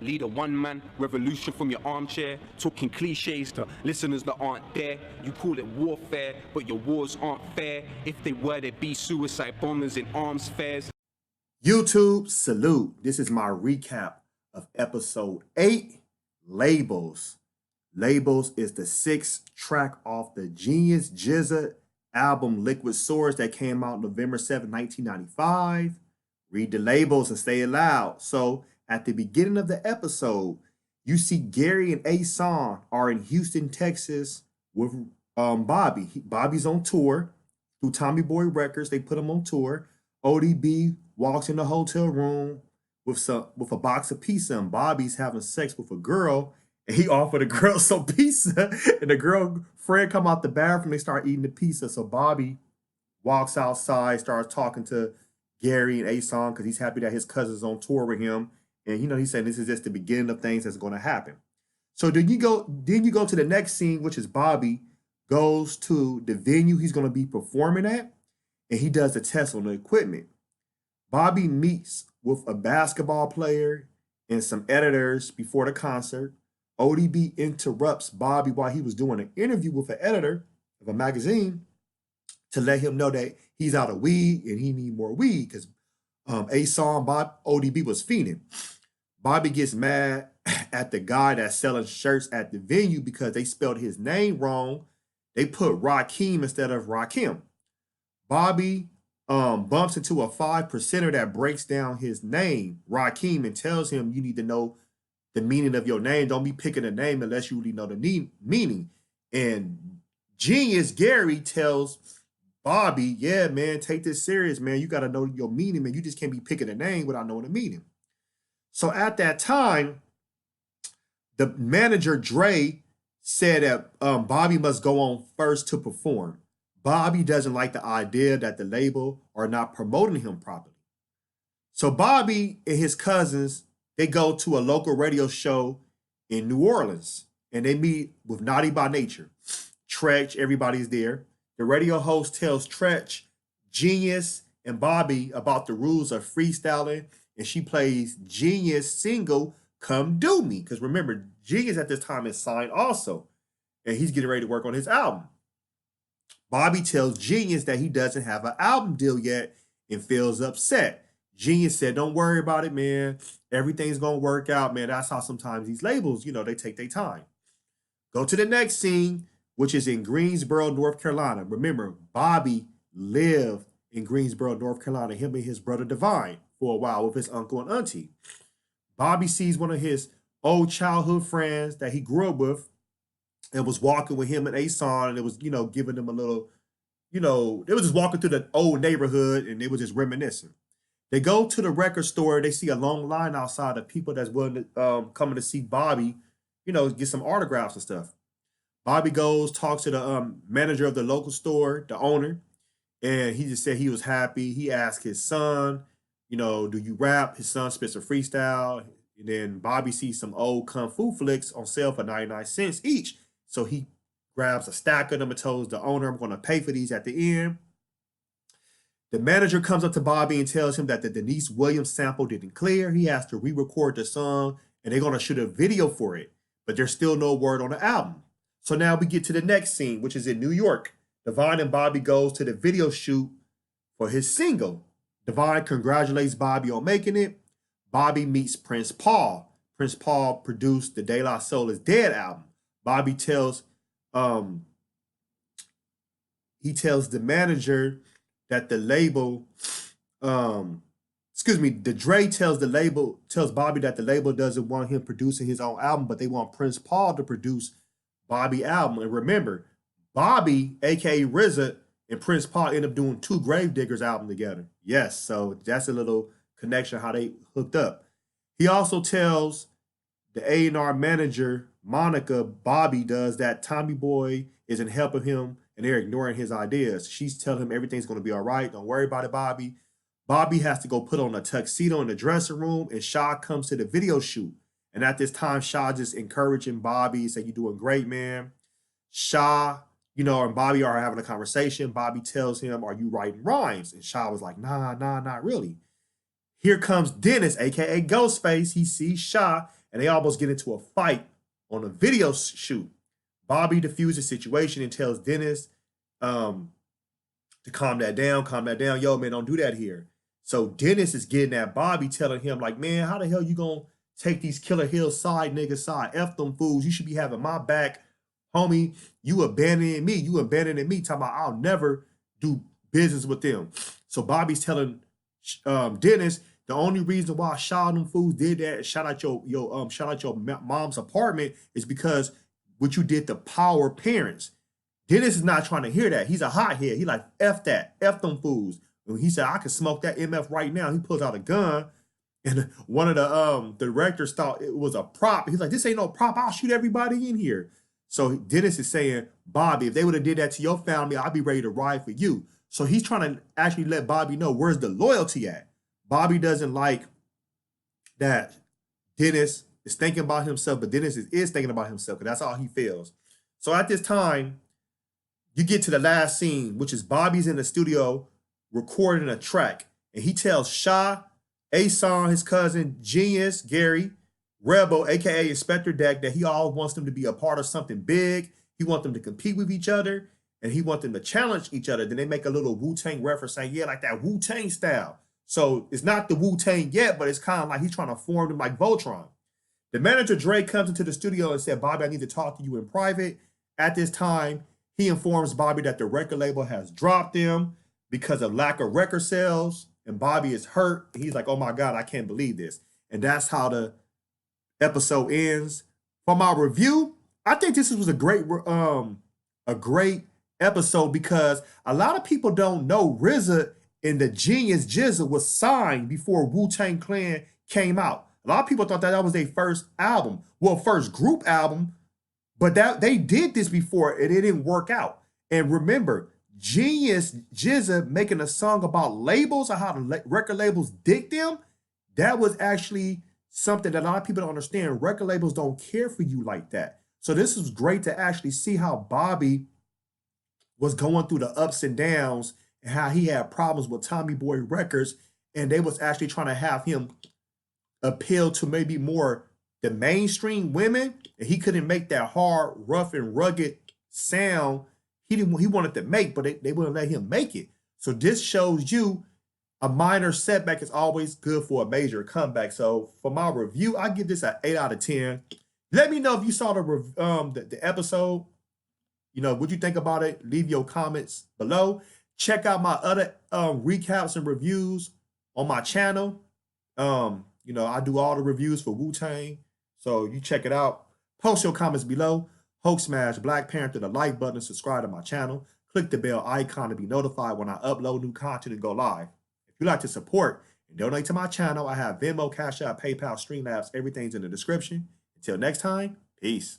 Lead a one-man revolution from your armchair, talking cliches to listeners that aren't there. You call it warfare, but your wars aren't fair. If they were, there'd be suicide bombers in arms fairs. YouTube, salute. This is my recap of episode 8, Labels. Labels is the 6th track off the Genius GZA album Liquid Swords that came out November 7, 1995. Read the labels and say it loud. So, at the beginning of the episode, you see Gary and Ason are in Houston, Texas with Bobby. Bobby's on tour through Tommy Boy Records. They put him on tour. ODB walks in the hotel room with a box of pizza, and Bobby's having sex with a girl, and he offered the girl some pizza, and the girlfriend come out the bathroom. They start eating the pizza. So Bobby walks outside, starts talking to Gary and Ason because he's happy that his cousin's on tour with him. And he's saying this is just the beginning of things that's going to happen. So then you go to the next scene, which is Bobby goes to the venue he's going to be performing at, and he does a test on the equipment. Bobby meets with a basketball player and some editors before the concert. ODB interrupts Bobby while he was doing an interview with an editor of a magazine to let him know that he's out of weed and he need more weed because Ason ODB was fiending. Bobby gets mad at the guy that's selling shirts at the venue because they spelled his name wrong. They put Rakim instead of Rakim. Bobby bumps into a 5%er that breaks down his name, Rakim, and tells him you need to know the meaning of your name. Don't be picking a name unless you really know the meaning. And Genius Gary tells Bobby, yeah, man, take this serious, man. You got to know your meaning, man. You just can't be picking a name without knowing the meaning. So at that time, the manager, Dre, said that Bobby must go on first to perform. Bobby doesn't like the idea that the label are not promoting him properly. So Bobby and his cousins, they go to a local radio show in New Orleans, and they meet with Naughty by Nature. Tretch, everybody's there. The radio host tells Tretch, Genius, and Bobby about the rules of freestyling, and she plays Genius' single, Come Do Me. Because remember, Genius at this time is signed also, and he's getting ready to work on his album. Bobby tells Genius that he doesn't have an album deal yet and feels upset. Genius said, don't worry about it, man. Everything's going to work out, man. That's how sometimes these labels, they take their time. Go to the next scene, which is in Greensboro, North Carolina. Remember, Bobby lived in Greensboro, North Carolina, him and his brother Divine, for a while with his uncle and auntie. Bobby sees one of his old childhood friends that he grew up with and was walking with him and Ason, and it was, giving them a little, they was just walking through the old neighborhood and they were just reminiscing. They go to the record store. They see a long line outside of people that's willing to coming to see Bobby, get some autographs and stuff. Bobby goes, talks to the manager of the local store, the owner, and he just said he was happy. He asked his son, do you rap? His son spits a freestyle. And then Bobby sees some old Kung Fu flicks on sale for 99 cents each. So he grabs a stack of them and tells the owner, I'm going to pay for these at the end. The manager comes up to Bobby and tells him that the Denise Williams sample didn't clear. He has to re-record the song, and they're going to shoot a video for it. But there's still no word on the album. So now we get to the next scene, which is in New York. Divine and Bobby goes to the video shoot for his single. Divine congratulates Bobby on making it. Bobby meets Prince Paul. Prince Paul produced the De La Soul Is Dead album. Bobby tells the manager that the label, the Dre tells Bobby that the label doesn't want him producing his own album, but they want Prince Paul to produce Bobby's album. And remember, Bobby, aka RZA, and Prince Paul end up doing 2 Gravediggers album together. Yes, so that's a little connection how they hooked up. He also tells the A&R manager, Monica, Bobby does, that Tommy Boy isn't helping him and they're ignoring his ideas. She's telling him everything's going to be all right. Don't worry about it, Bobby. Bobby has to go put on a tuxedo in the dressing room, and Shaw comes to the video shoot. And at this time, Shaw just encouraging Bobby, saying, you're doing great, man. Shaw, and Bobby are having a conversation. Bobby tells him, are you writing rhymes? And Shaw was like, nah, not really. Here comes Dennis, a.k.a. Ghostface. He sees Shaw, and they almost get into a fight on a video shoot. Bobby diffuses the situation and tells Dennis to calm that down, Yo, man, don't do that here. So Dennis is getting at Bobby, telling him, like, man, how the hell you gonna take these Killer Hill side niggas side? F them fools. You should be having my back. Homie, you abandoning me. Talking about I'll never do business with them. So Bobby's telling Dennis, the only reason why Shaw them fools did that, shout out your mom's apartment, is because what you did to power parents. Dennis is not trying to hear that. He's a hothead. He like, F that. F them fools. And he said, I can smoke that MF right now. He pulls out a gun. And one of the directors thought it was a prop. He's like, this ain't no prop. I'll shoot everybody in here. So Dennis is saying, Bobby, if they would have did that to your family, I'd be ready to ride for you. So he's trying to actually let Bobby know where's the loyalty at. Bobby doesn't like that Dennis is thinking about himself, but Dennis is thinking about himself because that's all he feels. So at this time, you get to the last scene, which is Bobby's in the studio recording a track. And he tells Sha, Asan, his cousin, Genius, Gary, Rebel, a.k.a. Inspector Deck, that he all wants them to be a part of something big. He wants them to compete with each other, and he wants them to challenge each other. Then they make a little Wu-Tang reference saying, yeah, like that Wu-Tang style. So it's not the Wu-Tang yet, but it's kind of like he's trying to form them like Voltron. The manager, Dre, comes into the studio and said, Bobby, I need to talk to you in private. At this time, he informs Bobby that the record label has dropped them because of lack of record sales, and Bobby is hurt. He's like, oh my God, I can't believe this. And that's how the episode ends. For my review, I think this was a great episode because a lot of people don't know RZA and the Genius Jizza was signed before Wu-Tang Clan came out. A lot of people thought that was their first album. Well, first group album, but that they did this before and it didn't work out. And remember, Genius Jizza making a song about labels or how the record labels dig them, that was actually something that a lot of people don't understand. Record labels don't care for you like that. So this was great to actually see how Bobby was going through the ups and downs and how he had problems with Tommy Boy Records, and they was actually trying to have him appeal to maybe more the mainstream women, and he couldn't make that hard, rough, and rugged sound he wanted to make, but they wouldn't let him make it. So this shows you a minor setback is always good for a major comeback. So for my review, I give this an 8 out of 10. Let me know if you saw the episode. You know, what you think about it? Leave your comments below. Check out my other recaps and reviews on my channel. You know, I do all the reviews for Wu-Tang. So you check it out. Post your comments below. Hulk smash Black Panther, the like button, subscribe to my channel. Click the bell icon to be notified when I upload new content and go live. If you'd like to support and donate to my channel, I have Venmo, CashApp, PayPal, Streamlabs. Everything's in the description. Until next time, peace.